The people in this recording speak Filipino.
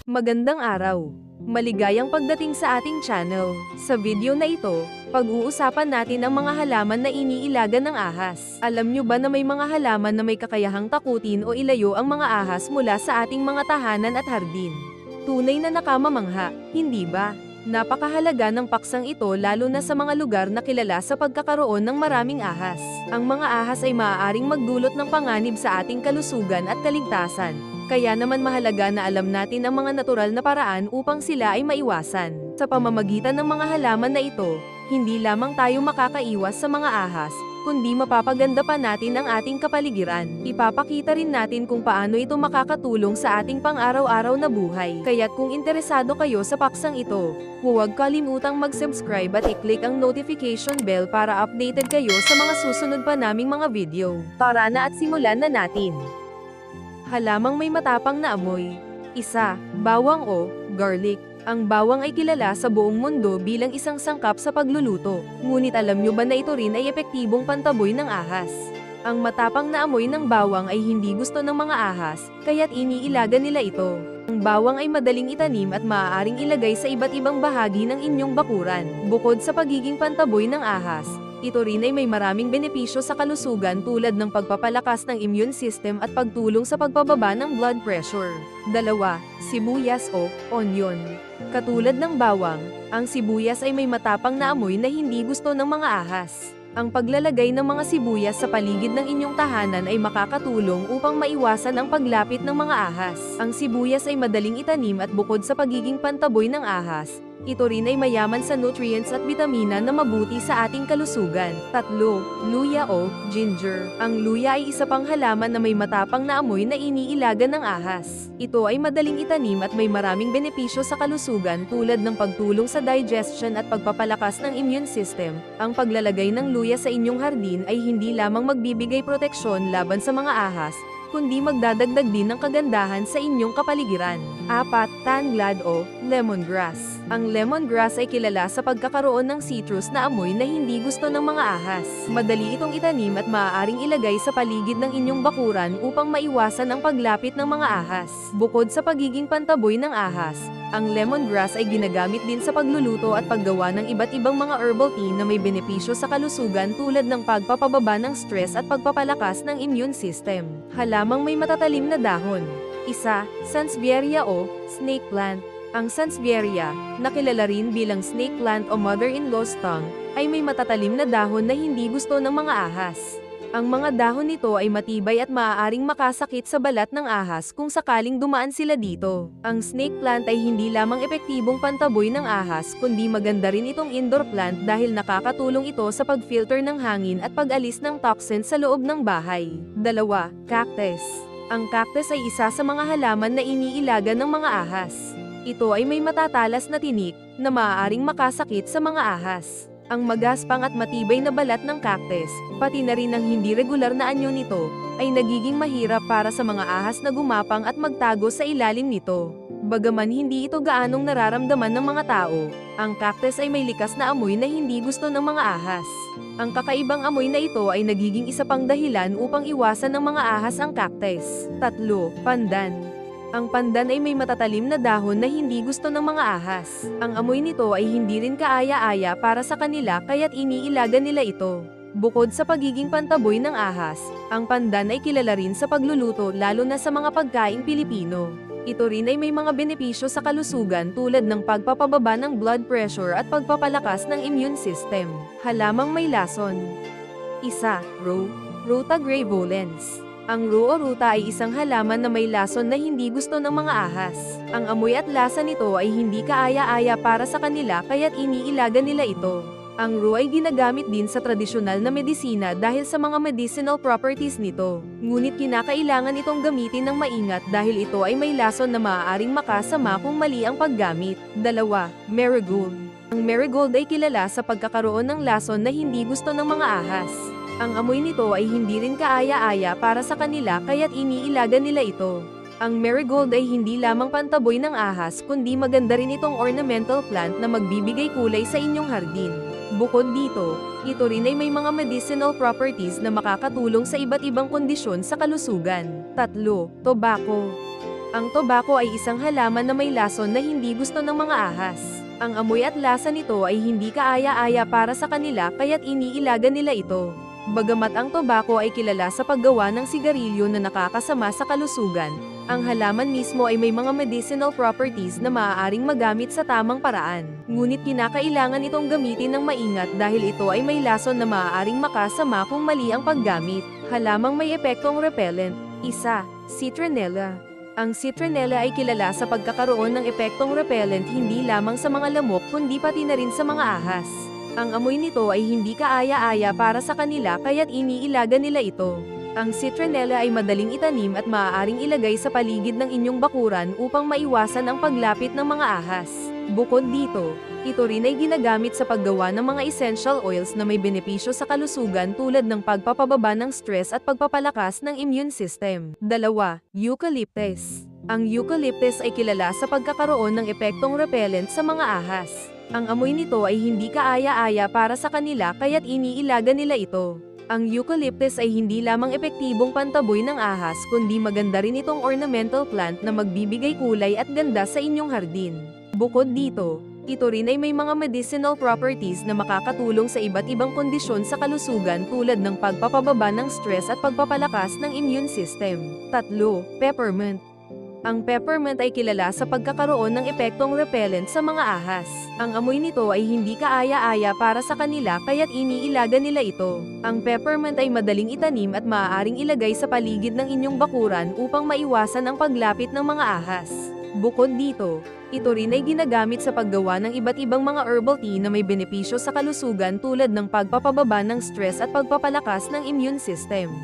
Magandang araw! Maligayang pagdating sa ating channel. Sa video na ito, pag-uusapan natin ang mga halaman na iniilagan ng ahas. Alam nyo ba na may mga halaman na may kakayahang takutin o ilayo ang mga ahas mula sa ating mga tahanan at hardin? Tunay na nakamamangha, hindi ba? Napakahalaga ng paksang ito lalo na sa mga lugar na kilala sa pagkakaroon ng maraming ahas. Ang mga ahas ay maaaring magdulot ng panganib sa ating kalusugan at kaligtasan. Kaya naman mahalaga na alam natin ang mga natural na paraan upang sila ay maiwasan. Sa pamamagitan ng mga halaman na ito, hindi lamang tayo makakaiwas sa mga ahas, kundi mapapaganda pa natin ang ating kapaligiran. Ipapakita rin natin kung paano ito makakatulong sa ating pang-araw-araw na buhay. Kaya't kung interesado kayo sa paksang ito, huwag kalimutang mag-subscribe at i-click ang notification bell para updated kayo sa mga susunod pa naming mga video. Tara na at simulan na natin! Halamang may matapang na amoy. 1. Bawang o garlic. Ang bawang ay kilala sa buong mundo bilang isang sangkap sa pagluluto. Ngunit alam nyo ba na ito rin ay epektibong pantaboy ng ahas? Ang matapang na amoy ng bawang ay hindi gusto ng mga ahas, kaya't iniilaga nila ito. Ang bawang ay madaling itanim at maaaring ilagay sa iba't ibang bahagi ng inyong bakuran. Bukod sa pagiging pantaboy ng ahas, ito rin ay may maraming benepisyo sa kalusugan tulad ng pagpapalakas ng immune system at pagtulong sa pagbababa ng blood pressure. 2. Sibuyas o onion. Katulad ng bawang, ang sibuyas ay may matapang na amoy na hindi gusto ng mga ahas. Ang paglalagay ng mga sibuyas sa paligid ng inyong tahanan ay makakatulong upang maiwasan ang paglapit ng mga ahas. Ang sibuyas ay madaling itanim at bukod sa pagiging pantaboy ng ahas, ito rin ay mayaman sa nutrients at bitamina na mabuti sa ating kalusugan. 3. Luya o ginger. Ang luya ay isa pang halaman na may matapang na amoy na iniilaga ng ahas. Ito ay madaling itanim at may maraming benepisyo sa kalusugan tulad ng pagtulong sa digestion at pagpapalakas ng immune system. Ang paglalagay ng luya sa inyong hardin ay hindi lamang magbibigay proteksyon laban sa mga ahas, kundi magdadagdag din ng kagandahan sa inyong kapaligiran. 4. Tanglad o lemongrass. Ang lemongrass ay kilala sa pagkakaroon ng citrus na amoy na hindi gusto ng mga ahas. Madali itong itanim at maaaring ilagay sa paligid ng inyong bakuran upang maiwasan ang paglapit ng mga ahas. Bukod sa pagiging pantaboy ng ahas, ang lemongrass ay ginagamit din sa pagluluto at paggawa ng iba't ibang mga herbal tea na may benepisyo sa kalusugan tulad ng pagpapababa ng stress at pagpapalakas ng immune system. Halamang may matatalim na dahon. 1. Sansevieria o snake plant. Ang sansevieria, na kilala rin bilang snake plant o mother-in-law's tongue, ay may matatalim na dahon na hindi gusto ng mga ahas. Ang mga dahon nito ay matibay at maaaring makasakit sa balat ng ahas kung sakaling dumaan sila dito. Ang snake plant ay hindi lamang epektibong pantaboy ng ahas kundi maganda rin itong indoor plant dahil nakakatulong ito sa pag-filter ng hangin at pag-alis ng toxins sa loob ng bahay. 2. Cactus. Ang cactus ay isa sa mga halaman na iniilaga ng mga ahas. Ito ay may matatalas na tinik na maaaring makasakit sa mga ahas. Ang magaspang at matibay na balat ng cactus, pati na rin ang hindi regular na anyo nito, ay nagiging mahirap para sa mga ahas na gumapang at magtago sa ilalim nito. Bagaman hindi ito gaanong nararamdaman ng mga tao, ang cactus ay may likas na amoy na hindi gusto ng mga ahas. Ang kakaibang amoy na ito ay nagiging isa pang dahilan upang iwasan ng mga ahas ang cactus. 3. Pandan. Ang pandan ay may matatalim na dahon na hindi gusto ng mga ahas. Ang amoy nito ay hindi rin kaaya-aya para sa kanila kaya't iniilaga nila ito. Bukod sa pagiging pantaboy ng ahas, ang pandan ay kilala rin sa pagluluto lalo na sa mga pagkaing Pilipino. Ito rin ay may mga benepisyo sa kalusugan tulad ng pagpapababa ng blood pressure at pagpapalakas ng immune system. Halamang may lason. 1. Rue. Ruta graveolens. Ang rue o ruta ay isang halaman na may lason na hindi gusto ng mga ahas. Ang amoy at lasa nito ay hindi kaaya-aya para sa kanila kaya't iniilaga nila ito. Ang rue ay ginagamit din sa tradisyonal na medisina dahil sa mga medicinal properties nito. Ngunit kinakailangan itong gamitin ng maingat dahil ito ay may lason na maaaring makasama kung mali ang paggamit. 2. Marigold. Ang marigold ay kilala sa pagkakaroon ng lason na hindi gusto ng mga ahas. Ang amoy nito ay hindi rin kaaya-aya para sa kanila kaya't iniilaga nila ito. Ang marigold ay hindi lamang pantaboy ng ahas kundi maganda rin itong ornamental plant na magbibigay kulay sa inyong hardin. Bukod dito, ito rin ay may mga medicinal properties na makakatulong sa iba't ibang kondisyon sa kalusugan. 3. Tobacco. Ang tobacco ay isang halaman na may lason na hindi gusto ng mga ahas. Ang amoy at lasa nito ay hindi kaaya-aya para sa kanila kaya't iniilaga nila ito. Bagamat ang tobacco ay kilala sa paggawa ng sigarilyo na nakakasama sa kalusugan, ang halaman mismo ay may mga medicinal properties na maaaring magamit sa tamang paraan. Ngunit kinakailangan itong gamitin ng maingat dahil ito ay may lason na maaaring makasama kung mali ang paggamit. Halamang may epektong repellent. 1. Citronella. Ang citronella ay kilala sa pagkakaroon ng epektong repellent hindi lamang sa mga lamok kundi pati na rin sa mga ahas. Ang amoy nito ay hindi kaaya-aya para sa kanila kaya't iniilaga nila ito. Ang citronella ay madaling itanim at maaaring ilagay sa paligid ng inyong bakuran upang maiwasan ang paglapit ng mga ahas. Bukod dito, ito rin ay ginagamit sa paggawa ng mga essential oils na may benepisyo sa kalusugan tulad ng pagpapababa ng stress at pagpapalakas ng immune system. 2. Eucalyptus. Ang eucalyptus ay kilala sa pagkakaroon ng epektong repellent sa mga ahas. Ang amoy nito ay hindi kaaya-aya para sa kanila kaya't iniilaga nila ito. Ang eucalyptus ay hindi lamang epektibong pantaboy ng ahas kundi maganda rin itong ornamental plant na magbibigay kulay at ganda sa inyong hardin. Bukod dito, ito rin ay may mga medicinal properties na makakatulong sa iba't ibang kondisyon sa kalusugan tulad ng pagpapababa ng stress at pagpapalakas ng immune system. 3. Peppermint. Ang peppermint ay kilala sa pagkakaroon ng epektong repellent sa mga ahas. Ang amoy nito ay hindi kaaya-aya para sa kanila kaya't iniilaga nila ito. Ang peppermint ay madaling itanim at maaaring ilagay sa paligid ng inyong bakuran upang maiwasan ang paglapit ng mga ahas. Bukod dito, ito rin ay ginagamit sa paggawa ng iba't ibang mga herbal tea na may benepisyo sa kalusugan tulad ng pagpapababa ng stress at pagpapalakas ng immune system.